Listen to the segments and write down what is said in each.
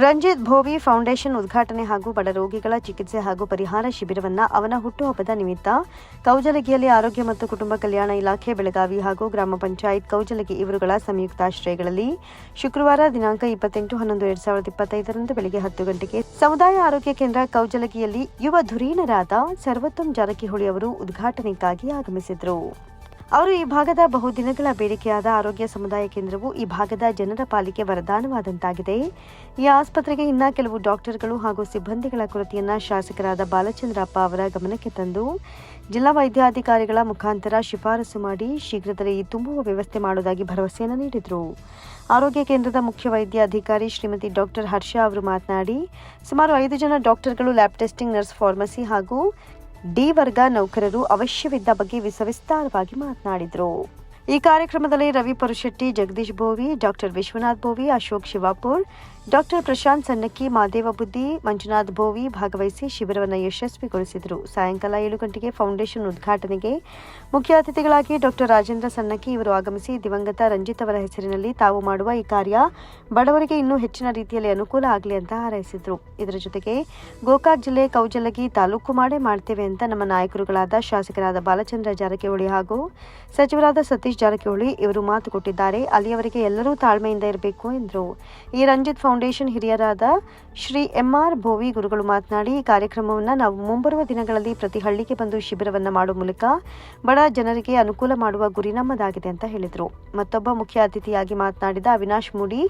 Ranjit Bhovi foundation ಉದ್ಘಾಟನೆ ಹಾಗೂ ಬಡ ರೋಗಿಗಳ ಚಿಕಿತ್ಸೆ ಹಾಗೂ ಪರಿಹಾರ ಶಿಬಿರವನ್ನು ಅವನ ಹುಟ್ಟುಹಬ್ಬದ ನಿಮಿತ್ತ ಕೌಜಲಗಿಯಲ್ಲಿ ಆರೋಗ್ಯ ಮತ್ತು ಕುಟುಂಬ ಕಲ್ಯಾಣ ಇಲಾಖೆ ಬೆಳಗಾವಿ ಹಾಗೂ ಗ್ರಾಮ ಪಂಚಾಯತ್ ಕೌಜಲಗಿ ಇವರುಗಳ ಸಂಯುಕ್ತಾಶ್ರಯಗಳಲ್ಲಿ ಶುಕ್ರವಾರ ದಿನಾಂಕ 28/11/2025 ಬೆಳಗ್ಗೆ 10 ಗಂಟೆಗೆ ಸಮುದಾಯ ಆರೋಗ್ಯ ಕೇಂದ್ರ ಕೌಜಲಗಿಯಲ್ಲಿ ಯುವ ಧುರೀಣರಾದ ಸರ್ವೋತ್ತಮ್ ಜಾರಕಿಹೊಳಿ ಅವರು ಉದ್ಘಾಟನೆಗಾಗಿ ಆಗಮಿಸಿದರು. ಅವರು ಈ ಭಾಗದ ಬಹುದಿನಗಳ ಬೇಡಿಕೆಯಾದ ಆರೋಗ್ಯ ಸಮುದಾಯ ಕೇಂದ್ರವು ಈ ಭಾಗದ ಜನರ ಪಾಲಿಗೆ ವರದಾನವಾದಂತಾಗಿದೆ. ಈ ಆಸ್ಪತ್ರೆಗೆ ಇನ್ನ ಕೆಲವು ಡಾಕ್ಟರ್ಗಳು ಹಾಗೂ ಸಿಬ್ಬಂದಿಗಳ ಕೊರತೆಯನ್ನ ಶಾಸಕರಾದ ಬಾಲಚಂದ್ರಪ್ಪ ಅವರ ಗಮನಕ್ಕೆ ತಂದು ಜಿಲ್ಲಾ ವೈದ್ಯಾಧಿಕಾರಿಗಳ ಮುಖಾಂತರ ಶಿಫಾರಸು ಮಾಡಿ ಶೀಘ್ರದಲ್ಲೇ ತುಂಬುವ ವ್ಯವಸ್ಥೆ ಮಾಡುವುದಾಗಿ ಭರವಸೆಯನ್ನು ನೀಡಿದರು. ಆರೋಗ್ಯ ಕೇಂದ್ರದ ಮುಖ್ಯ ವೈದ್ಯ ಅಧಿಕಾರಿ ಶ್ರೀಮತಿ ಡಾಕ್ಟರ್ ಹರ್ಷ ಅವರು ಮಾತನಾಡಿ, ಸುಮಾರು 5 ಜನ ಡಾಕ್ಟರ್ಗಳು, ಲ್ಯಾಬ್ ಟೆಸ್ಟಿಂಗ್ ನರ್ಸ್, ಫಾರ್ಮಸಿ ಹಾಗೂ ಡಿ ವರ್ಗ ನೌಕರರು ಅವಶ್ಯವಿದ್ದ ಬಗ್ಗೆ ವಿಸ್ತಾರವಾಗಿ ಮಾತನಾಡಿದರು. ಈ ಕಾರ್ಯಕ್ರಮದಲ್ಲಿ ರವಿ ಪರುಶೆಟ್ಟಿ, ಜಗದೀಶ್ ಭೋವಿ, ಡಾಕ್ಟರ್ ವಿಶ್ವನಾಥ್ ಭೋವಿ, ಅಶೋಕ್ ಶಿವಾಪುರ್, ಡಾಕ್ಟರ್ ಪ್ರಶಾಂತ್ ಸನ್ನಕ್ಕಿ, ಮಾದೇವ ಬುದ್ದಿ, ಮಂಜುನಾಥ್ ಭೋವಿ ಭಾಗವಹಿಸಿ ಶಿಬಿರವನ್ನು ಯಶಸ್ವಿಗೊಳಿಸಿದರು. ಸಾಯಂಕಾಲ 7 ಗಂಟೆಗೆ ಫೌಂಡೇಶನ್ ಉದ್ಘಾಟನೆಗೆ ಮುಖ್ಯ ಅತಿಥಿಗಳಾಗಿ ಡಾಕ್ಟರ್ ರಾಜೇಂದ್ರ ಸನ್ನಕ್ಕಿ ಇವರು ಆಗಮಿಸಿ ದಿವಂಗತ ರಂಜಿತ್ ಅವರ ಹೆಸರಿನಲ್ಲಿ ತಾವು ಮಾಡುವ ಈ ಕಾರ್ಯ ಬಡವರಿಗೆ ಇನ್ನೂ ಹೆಚ್ಚಿನ ರೀತಿಯಲ್ಲಿ ಅನುಕೂಲ ಆಗಲಿ ಅಂತ ಹಾರೈಸಿದರು. ಇದರ ಜೊತೆಗೆ ಗೋಕಾಕ್ ಜಿಲ್ಲೆ ಕೌಜಲಗಿ ತಾಲೂಕು ಮಾಡ್ತೇವೆ ಅಂತ ನಮ್ಮ ನಾಯಕರುಗಳಾದ ಶಾಸಕರಾದ ಬಾಲಚಂದ್ರ ಜಾರಕಿಹೊಳಿ ಹಾಗೂ ಸಚಿವರಾದ ಸತೀಶ್ ಜಾರಕಿಹೊಳಿ ಇವರು ಮಾತು ಕೊಟ್ಟಿದ್ದಾರೆ. ಅಲ್ಲಿಯವರೆಗೆ ಎಲ್ಲರೂ ತಾಳ್ಮೆಯಿಂದ ಇರಬೇಕು ಎಂದರು. ಈ ರಂಜಿತ್ ಫೌಂಡೇಶನ್ ಹಿರಿಯರಾದ ಶ್ರೀ MR ಭೋವಿ ಗುರುಗಳು ಮಾತನಾಡಿ, ಈ ಕಾರ್ಯಕ್ರಮವನ್ನು ನಾವು ಮುಂಬರುವ ದಿನಗಳಲ್ಲಿ ಪ್ರತಿ ಹಳ್ಳಿಗೆ ಬಂದು ಶಿಬಿರವನ್ನು ಮಾಡುವ ಮೂಲಕ ಬಡ ಜನರಿಗೆ ಅನುಕೂಲ ಮಾಡುವ ಗುರಿ ನಮ್ಮದಾಗಿದೆ ಅಂತ ಹೇಳಿದರು. ಮತ್ತೊಬ್ಬ ಮುಖ್ಯ ಅತಿಥಿಯಾಗಿ ಮಾತನಾಡಿದ ಅವಿನಾಶ್ ಮೂಡಿ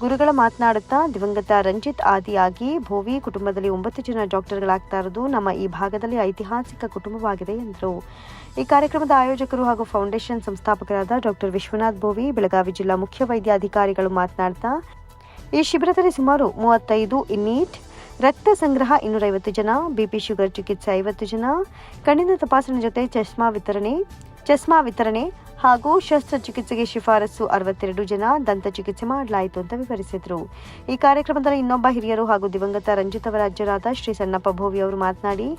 ಗುರುಗಳ ಮಾತನಾಡುತ್ತಾ, ದಿವಂಗತ ರಂಜಿತ್ ಆದಿಯಾಗಿ ಭೋವಿ ಕುಟುಂಬದಲ್ಲಿ 9 ಜನ ಡಾಕ್ಟರ್ಗಳಾಗ್ತಾ ಇರೋದು ನಮ್ಮ ಈ ಭಾಗದಲ್ಲಿ ಐತಿಹಾಸಿಕ ಕುಟುಂಬವಾಗಿದೆ ಎಂದರು. ಈ ಕಾರ್ಯಕ್ರಮದ ಆಯೋಜಕರು ಹಾಗೂ ಫೌಂಡೇಶನ್ ಸಂಸ್ಥಾಪಕರಾದ ಡಾಕ್ಟರ್ ವಿಶ್ವನಾಥ್ ಭೋವಿ, ಬೆಳಗಾವಿ ಜಿಲ್ಲಾ ಮುಖ್ಯ ವೈದ್ಯಾಧಿಕಾರಿಗಳು ಮಾತನಾಡ್ತಾ, ಈ ಶಿಬಿರದಲ್ಲಿ ಸುಮಾರು 35 ಇನ್ನೀಟ್, ರಕ್ತ ಸಂಗ್ರಹ 250 ಜನ, ಬಿಪಿ ಶುಗರ್ ಚಿಕಿತ್ಸೆ 50 ಜನ, ಕಣ್ಣಿನ ತಪಾಸಣೆ ಜೊತೆ ಚಸ್ಮಾ ವಿತರಣೆ ಹಾಗೂ ಶಸ್ತ್ರಚಿಕಿತ್ಸೆಗೆ ಶಿಫಾರಸು 62 ಜನ, ದಂತ ಚಿಕಿತ್ಸೆ ಮಾಡಲಾಯಿತು ಅಂತ ವಿವರಿಸಿದರು. ಈ ಕಾರ್ಯಕ್ರಮದಲ್ಲಿ ಇನ್ನೊಬ್ಬ ಹಿರಿಯರು ಹಾಗೂ ದಿವಂಗತ ರಂಜಿತ್ ಅವರ ಅಜ್ಜರಾದ ಶ್ರೀ ಸಣ್ಣಪ್ಪ ಭೋವಿ ಅವರು ಮಾತನಾಡಿ,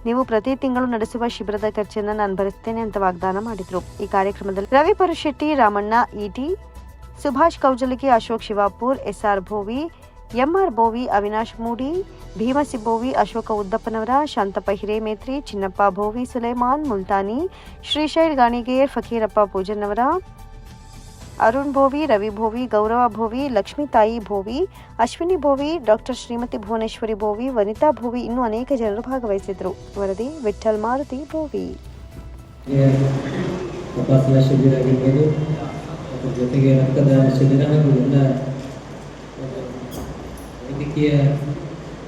ನೀವು ಪ್ರತಿ ತಿಂಗಳು ನಡೆಸುವ ಶಿಬಿರದ ಖರ್ಚನ್ನು ನಾನು ಭರಿಸುತ್ತೇನೆ ಅಂತ ವಾಗ್ದಾನ ಮಾಡಿದರು. ಈ ಕಾರ್ಯಕ್ರಮದಲ್ಲಿ ರವಿ ಪರುಶೆಟ್ಟಿ, ರಾಮಣ್ಣ ಇಟಿ, ಸುಭಾಷ್ ಕೌಜಲಗಿ, ಅಶೋಕ್ ಶಿವಾಪುರ್, SR ಭೋವಿ, MR ಭೋವಿ, ಅವಿನಾಶ್ ಮೂಡಿ, ಭೀಮಸಿ ಭೋವಿ, ಅಶೋಕ ಉದ್ದಪ್ಪನವರ, ಶಾಂತಪ್ಪ ಹಿರೇಮೇತ್ರಿ, ಚಿನ್ನಪ್ಪ ಭೋವಿ, ಸುಲೇಮಾನ್ ಮುಲ್ತಾನಿ, ಶ್ರೀಶೈಲ್ ಗಾಣಿಗೇರ್, ಫಕೀರಪ್ಪ ಪೂಜನ್ನವರ, ಅರುಣ್ ಭೋವಿ, ರವಿ ಭೋವಿ, ಗೌರವ ಭೋವಿ, ಲಕ್ಷ್ಮೀತಾಯಿ ಭೋವಿ, ಅಶ್ವಿನಿ ಭೋವಿ, ಡಾಕ್ಟರ್ ಶ್ರೀಮತಿ ಭುವನೇಶ್ವರಿ ಭೋವಿ, ವನಿತಾ ಭೋವಿ ಇನ್ನೂ ಅನೇಕ ಜನರು ಭಾಗವಹಿಸಿದರು. ವರದಿ ವಿಠಲ್ ಮಾರುತಿ ಭೋವಿ. ಜೊತೆಗೆ ರಕ್ತದ ಶಿಬಿರ ಹಾಗೂ ಎಲ್ಲ ವೈದ್ಯಕೀಯ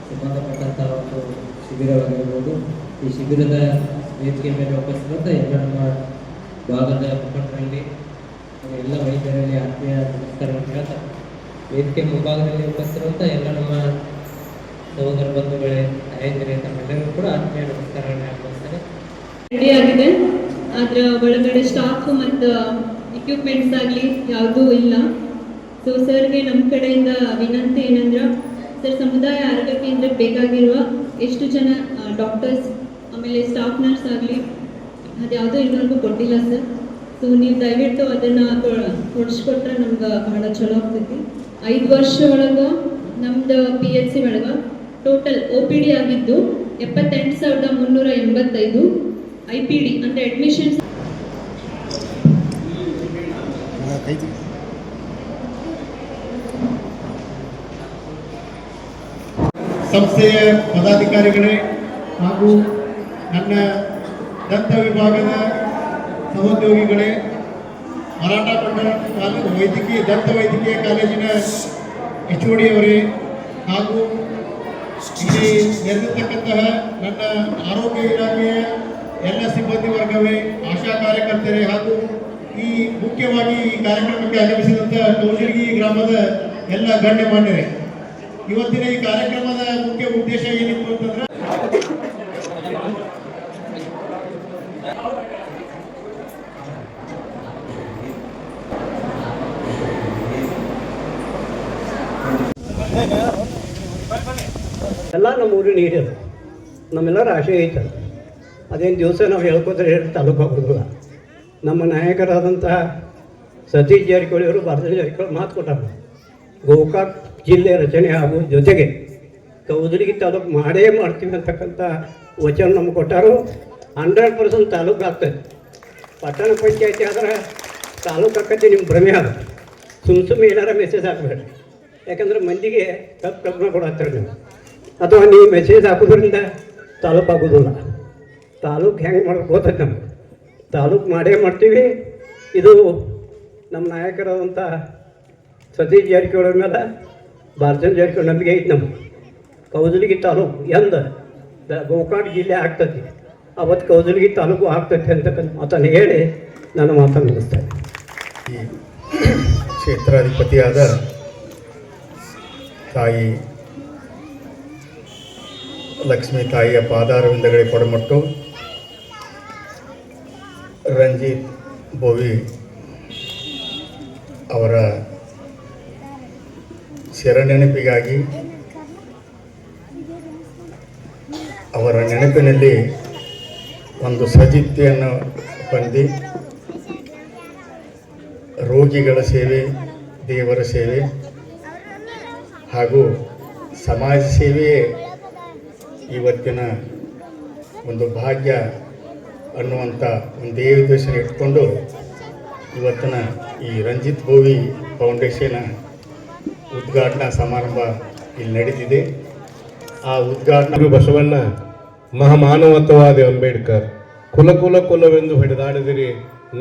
ಸಂಬಂಧಪಟ್ಟಂಥ ಒಂದು ಶಿಬಿರವಾಗಿರ್ಬೋದು. ಈ ಶಿಬಿರದ ವೇದಿಕೆ ಮೇಲೆ ಉಪಸ್ಥಿತ ಎಲ್ಲ ನಮ್ಮ ಭಾಗದ ಮುಖಂಡರಲ್ಲಿ ಎಲ್ಲ ವೈದ್ಯರಲ್ಲಿ ಆತ್ಮೀಯ ನಮಸ್ಕಾರವನ್ನು ಹೇಳ್ತಾ, ವೇದಿಕೆ ಮುಂಭಾಗದಲ್ಲಿ ಉಪಸ್ಥಿರುವಂಥ ಎಲ್ಲ ನಮ್ಮ ಸಹೋದರ ಬಂಧುಗಳೇ, ತಾಯಂದಿರೇ, ತಮ್ಮೆಲ್ಲರಿಗೂ ಕೂಡ ಆತ್ಮೀಯ ನಮಸ್ಕಾರಗಳನ್ನು ಅರ್ಪಿಸ್ತಾರೆ. ರೆಡಿ ಆಗಿದೆ, ಅದರ ಒಳಗಡೆ ಸ್ಟಾಫ್ ಮತ್ತು ಇಕ್ವಿಪ್ಮೆಂಟ್ಸ್ ಆಗಲಿ ಯಾವುದೂ ಇಲ್ಲ. ಸೊ ಸರ್ಗೆ ನಮ್ಮ ಕಡೆಯಿಂದ ವಿನಂತಿ ಏನಂದ್ರೆ, ಸರ್ ಸಮುದಾಯ ಆರೋಗ್ಯ ಕೇಂದ್ರಕ್ಕೆ ಬೇಕಾಗಿರುವ ಎಷ್ಟು ಜನ ಡಾಕ್ಟರ್ಸ್ ಆಮೇಲೆ ಸ್ಟಾಫ್ ನರ್ಸ್ ಆಗಲಿ ಅದು ಯಾವುದೂ ಇನ್ನೊಂದು ಕೊಟ್ಟಿಲ್ಲ ಸರ್. ಸೊ ನೀವು ದಯವಿಟ್ಟು ಅದನ್ನು ಕೊಡಿಸ್ಕೊಟ್ರೆ ನಮ್ಗೆ ಬಹಳ ಚಲೋ ಆಗ್ತೈತಿ. 5 ವರ್ಷ ಒಳಗೆ ನಮ್ದು PHC ಒಳಗೆ ಟೋಟಲ್ OPD ಆಗಿದ್ದು 78,385, IPD ಅಂದರೆ ಅಡ್ಮಿಷನ್ಸ್ ಸಂಸ್ಥೆಯ ಪದಾಧಿಕಾರಿಗಳೇ ಹಾಗೂ ನನ್ನ ದಂತ ವಿಭಾಗದ ಸಹೋದ್ಯೋಗಿಗಳೇ, ಮರಾಠ ಮಂಡಲ ದಂತ ವೈದ್ಯಕೀಯ ಕಾಲೇಜಿನ HOD ಅವರೇ ಹಾಗೂ ಇಲ್ಲಿ ನೆರೆದಿರ್ತಕ್ಕಂತಹ ನನ್ನ ಆರೋಗ್ಯ ಇಲಾಖೆಯ ಎಲ್ಲ ಸಿಬ್ಬಂದಿ ವರ್ಗವೇ, ಆಶಾ ಕಾರ್ಯಕರ್ತರೇ ಹಾಗೂ ಈ ಮುಖ್ಯವಾಗಿ ಈ ಕಾರ್ಯಕ್ರಮಕ್ಕೆ ಆಗಮಿಸಿದಂಥ ಕೌಜಲಗಿ ಗ್ರಾಮದ ಎಲ್ಲ ಗಣ್ಯಮಾನ್ಯರೇ, ಇವತ್ತಿನ ಈ ಕಾರ್ಯಕ್ರಮದ ಮುಖ್ಯ ಉದ್ದೇಶ ಏನಿತ್ತು ಅಂತಂದ್ರೆ, ಎಲ್ಲ ನಮ್ಮ ಊರಿನ ಹಿರಿಯರು, ನಮ್ಮೆಲ್ಲರ ಆಶೆ ಐತೆ. ಅದೇನು ದಿವಸ ನಾವು ಹೇಳ್ಕೋತಾರೆ ತಾಲೂಕು ಆಗೋದಿಲ್ಲ. ನಮ್ಮ ನಾಯಕರಾದಂತಹ ಸತೀಶ್ ಜಾರಕಿಹೊಳಿ ಅವರು, ಭಾರತ ಜಾರಕಿಹೊಳಿ ಮಾತು ಕೊಟ್ಟಾರ, ಗೋಕಾಕ್ ಜಿಲ್ಲೆ ರಚನೆ ಆಗುವ ಜೊತೆಗೆ ಕೌಜಲಗಿ ತಾಲೂಕು ಮಾಡೇ ಮಾಡ್ತೀವಿ ಅಂತಕ್ಕಂಥ ವಚನ ನಮ್ಗೆ ಕೊಟ್ಟಾರು. 100% ತಾಲೂಕು ಆಗ್ತದೆ. ಪಟ್ಟಣ ಪಂಚಾಯತಿ ಆದ್ರೆ ತಾಲೂಕು ಆಕತಿ ನಿಮ್ಮ ಭ್ರಮೆ ಆಗ ಸುಮ್ಮ ಏನಾರ ಮೆಸೇಜ್ ಹಾಕಬೇಡ್ರಿ. ಯಾಕಂದ್ರೆ ಮಂದಿಗೆ ತಪ್ಪು ಕಲ್ಪನೆ ಕೊಡತ್ತಾರೆ ನೀವು. ಅಥವಾ ನೀವು ಮೆಸೇಜ್ ಹಾಕೋದ್ರಿಂದ ತಾಲೂಕು ಆಗೋದಿಲ್ಲ. ತಾಲೂಕು ಹೆಂಗೆ ಮಾಡೋದು ಗೊತ್ತೈತೆ ನಮ್ಗೆ. ತಾಲೂಕು ಮಾಡೇ ಮಾಡ್ತೀವಿ. ಇದು ನಮ್ಮ ನಾಯಕರಾದಂಥ ಸತೀಶ್ ಜಾರಕಿಹೊಳಿ ಮೇಲೆ ಭಾರತ ಜಾರಕಿಹೊಳಿ ನಂಬಿಕೆ ಐತೆ ನಮ್ಗೆ. ಕೌಜಲಗಿ ತಾಲೂಕು ಎಂದ ಗೋಕಾಕ್ ಜಿಲ್ಲೆ ಆಗ್ತದೆ ಅವತ್ತು ಕೌಜಲಗಿ ತಾಲೂಕು ಆಗ್ತೈತೆ ಅಂತಕ್ಕಂಥ ಮಾತನ್ನು ಹೇಳಿ ನಾನು ಮಾತನ್ನು ಮುಗಿಸ್ತೇನೆ. ಈ ಕ್ಷೇತ್ರಾಧಿಪತಿಯಾದ ತಾಯಿ ಲಕ್ಷ್ಮೀ ತಾಯಿಯ ಪಾದಾರವಿಂದಗಳಿಗೆ ಕೊಡಮಟ್ಟು ರಂಜಿತ್ ಬೋವಿ ಅವರ ನೆನಪಿಗಾಗಿ ಅವರ ನೆನಪಿನಲ್ಲಿ ಒಂದು ಸಜಿತ್ತೆಯನ್ನು ಹೊಂದಿ ರೋಗಿಗಳ ಸೇವೆ, ದೇವರ ಸೇವೆ ಹಾಗೂ ಸಮಾಜ ಸೇವೆಯೇ ಇವತ್ತಿನ ಒಂದು ಭಾಗ್ಯ ಅನ್ನುವಂಥ ಒಂದೇ ಉದ್ದೇಶ ಇಟ್ಕೊಂಡು ಇವತ್ತಿನ ಈ ರಂಜಿತ್ ಬೋವಿ ಫೌಂಡೇಶನ್ ಉದ್ಘಾಟನಾ ಸಮಾರಂಭ ಇಲ್ಲಿ ನಡೆದಿದೆ. ಆ ಉದ್ಘಾಟನಾ ಬಸವಣ್ಣ ಮಹಾಮಾನವತ್ವವಾದಿ ಅಂಬೇಡ್ಕರ್ ಕುಲವೆಂದು ಹಿಡಿದಾಡಿದಿರಿ,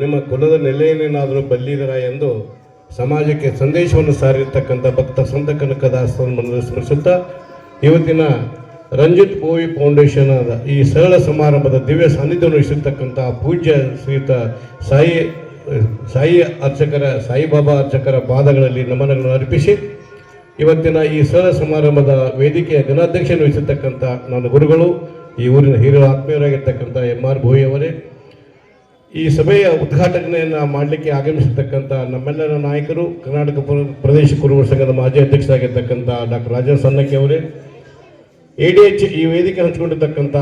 ನಿಮ್ಮ ಕುಲದ ನೆಲೆಯನ್ನೇನಾದರೂ ಬಲ್ಲಿದರ ಎಂದು ಸಮಾಜಕ್ಕೆ ಸಂದೇಶವನ್ನು ಸಾರಿರ್ತಕ್ಕಂಥ ಭಕ್ತ ಸಂತ ಕನಕದಾಸರನ್ನು ಸ್ಮರಿಸುತ್ತಾ ಇವತ್ತಿನ ರಂಜಿತ್ ಬೋವಿ ಫೌಂಡೇಶನ್ ಈ ಸರಳ ಸಮಾರಂಭದ ದಿವ್ಯ ಸಾನ್ನಿಧ್ಯವನ್ನು ವಹಿಸಿರ್ತಕ್ಕಂಥ ಪೂಜ್ಯ ಶ್ರೀಯುತ ಸಾಯಿಬಾಬಾ ಅರ್ಚಕರ ಪಾದಗಳಲ್ಲಿ ನಮನಗಳನ್ನು ಅರ್ಪಿಸಿ ಇವತ್ತಿನ ಈ ಸರಳ ಸಮಾರಂಭದ ವೇದಿಕೆಯ ಘನಾಧ್ಯಕ್ಷನ್ನು ವಹಿಸಿರ್ತಕ್ಕಂಥ ನನ್ನ ಗುರುಗಳು, ಈ ಊರಿನ ಹಿರಿಯ ಆತ್ಮೀಯರಾಗಿರ್ತಕ್ಕಂಥ MR ಬೋವಿ ಅವರೇ, ಈ ಸಭೆಯ ಉದ್ಘಾಟನೆಯನ್ನು ಮಾಡಲಿಕ್ಕೆ ಆಗಮಿಸಿರ್ತಕ್ಕಂಥ ನಮ್ಮೆಲ್ಲರ ನಾಯಕರು, ಕರ್ನಾಟಕ ಪ್ರದೇಶ ಕುರುಬರ ಸಂಘದ ಮಾಜಿ ಅಧ್ಯಕ್ಷರಾಗಿರ್ತಕ್ಕಂಥ ಡಾಕ್ಟರ್ ರಾಜೇಂದ್ರ ಸನ್ನಕ್ಕೆ ಅವರೇ, ADH ಈ ವೇದಿಕೆ ಹಂಚಿಕೊಂಡಿರ್ತಕ್ಕಂಥ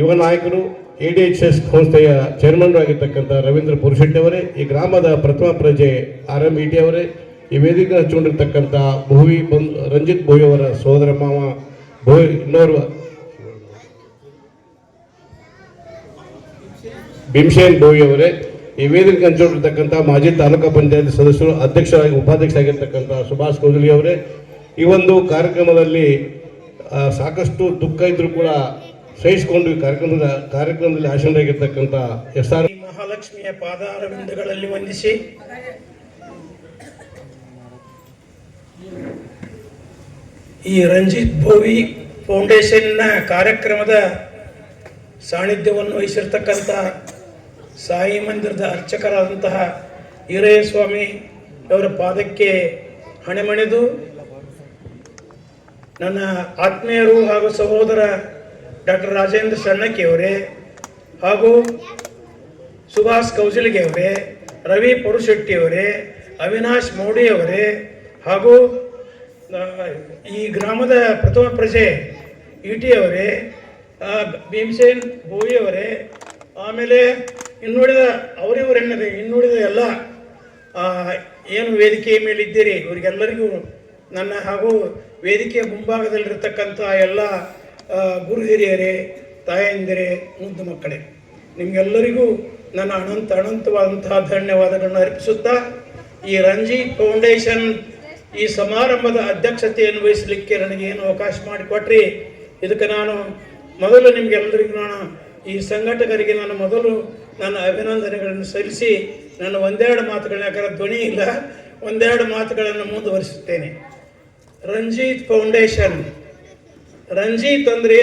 ಯುವ ನಾಯಕರು, ADHS ಸಂಸ್ಥೆಯ ಚೇರ್ಮನ್ ಆಗಿರ್ತಕ್ಕಂಥ ರವೀಂದ್ರ ಪುರುಷೆಟ್ಟಿ ಅವರೇ, ಈ ಗ್ರಾಮದ ಪ್ರಥಮ ಪ್ರಜೆ RMET ಅವರೇ, ಈ ವೇದಿಕೆ ಹಂಚಿಕೊಂಡಿರ್ತಕ್ಕಂಥ ರಂಜಿತ್ ಬೋವಿ ಅವರ ಸೋದರ ಮಾವ ಇನ್ನೋರ್ವ ಭೀಮಸೇನ್ ಬೋವಿ ಅವರೇ, ಈ ವೇದಿಕೆ ಹಂಚಿಕೊಂಡಿರ್ತಕ್ಕಂಥ ಮಾಜಿ ತಾಲೂಕಾ ಪಂಚಾಯತ್ ಸದಸ್ಯರು, ಉಪಾಧ್ಯಕ್ಷರಾಗಿರ್ತಕ್ಕಂಥ ಸುಭಾಷ್ ಕೌಜಲಿ ಅವರೇ, ಈ ಒಂದು ಕಾರ್ಯಕ್ರಮದಲ್ಲಿ ಸಾಕಷ್ಟು ದುಃಖ ಇದ್ರೂ ಕೂಡ ಸಹಿಸಿಕೊಂಡು ಕಾರ್ಯಕ್ರಮದಲ್ಲಿ ಆಶೀನರಾಗಿರ್ತಕ್ಕಂಥ SR ಮಹಾಲಕ್ಷ್ಮಿಯ ಪಾದಾರವಿಂದಗಳಲ್ಲಿ ವಂದಿಸಿ ಈ ರಂಜಿತ್ ಬೋವಿ ಫೌಂಡೇಶನ್ನ ಕಾರ್ಯಕ್ರಮದ ಸಾನ್ನಿಧ್ಯವನ್ನು ವಹಿಸಿರ್ತಕ್ಕಂಥ ಸಾಯಿ ಮಂದಿರದ ಅರ್ಚಕರಾದಂತಹ ಈರಯ್ಯ ಸ್ವಾಮಿ ಅವರ ಪಾದಕ್ಕೆ ಹಣೆಮಣಿದು ನನ್ನ ಆತ್ಮೀಯರು ಹಾಗೂ ಸಹೋದರ ಡಾಕ್ಟರ್ ರಾಜೇಂದ್ರ ಸಣ್ಣಕ್ಕಿ ಅವರೇ ಹಾಗೂ ಸುಭಾಷ್ ಕೌಜಲಿಗೆ ಅವರೇ, ರವಿ ಪುರುಶೆಟ್ಟಿ ಅವರೇ, ಅವಿನಾಶ್ ಮೋಡಿ ಅವರೇ ಹಾಗೂ ಈ ಗ್ರಾಮದ ಪ್ರಥಮ ಪ್ರಜೆ ET ಅವರೇ, ಭೀಮಸೇನ್ ಬೋವಿ ಅವರೇ, ಆಮೇಲೆ ಇನ್ನುಳಿದ ಇನ್ನುಳಿದ ಎಲ್ಲ ಏನು ವೇದಿಕೆಯ ಮೇಲಿದ್ದೀರಿ ಇವರಿಗೆಲ್ಲರಿಗೂ ನನ್ನ ಹಾಗೂ ವೇದಿಕೆಯ ಮುಂಭಾಗದಲ್ಲಿರ್ತಕ್ಕಂಥ ಎಲ್ಲ ಗುರು ಹಿರಿಯರೇ, ತಾಯಂದಿರೇ, ಮುದ್ದು ಮಕ್ಕಳೇ, ನಿಮಗೆಲ್ಲರಿಗೂ ನನ್ನ ಅನಂತವಾದಂತಹ ಧನ್ಯವಾದಗಳನ್ನು ಅರ್ಪಿಸುತ್ತಾ ಈ ರಂಜಿತ್ ಫೌಂಡೇಶನ್ ಈ ಸಮಾರಂಭದ ಅಧ್ಯಕ್ಷತೆಯನ್ನು ವಹಿಸಲಿಕ್ಕೆ ನನಗೇನು ಅವಕಾಶ ಮಾಡಿಕೊಟ್ರಿ, ಇದಕ್ಕೆ ನಾನು ಮೊದಲು ನಿಮಗೆಲ್ಲರಿಗೂ ಈ ಸಂಘಟಕರಿಗೆ ಮೊದಲು ನನ್ನ ಅಭಿನಂದನೆಗಳನ್ನು ಸಲ್ಲಿಸಿ ನಾನು ಒಂದೆರಡು ಮಾತುಗಳನ್ನ, ಯಾಕಂದ್ರೆ ಧ್ವನಿ ಇಲ್ಲ, ಒಂದೆರಡು ಮಾತುಗಳನ್ನು ಮುಂದುವರಿಸುತ್ತೇನೆ. ರಂಜಿತ್ ಫೌಂಡೇಶನ್, ರಂಜಿತ್ ಅಂದರೆ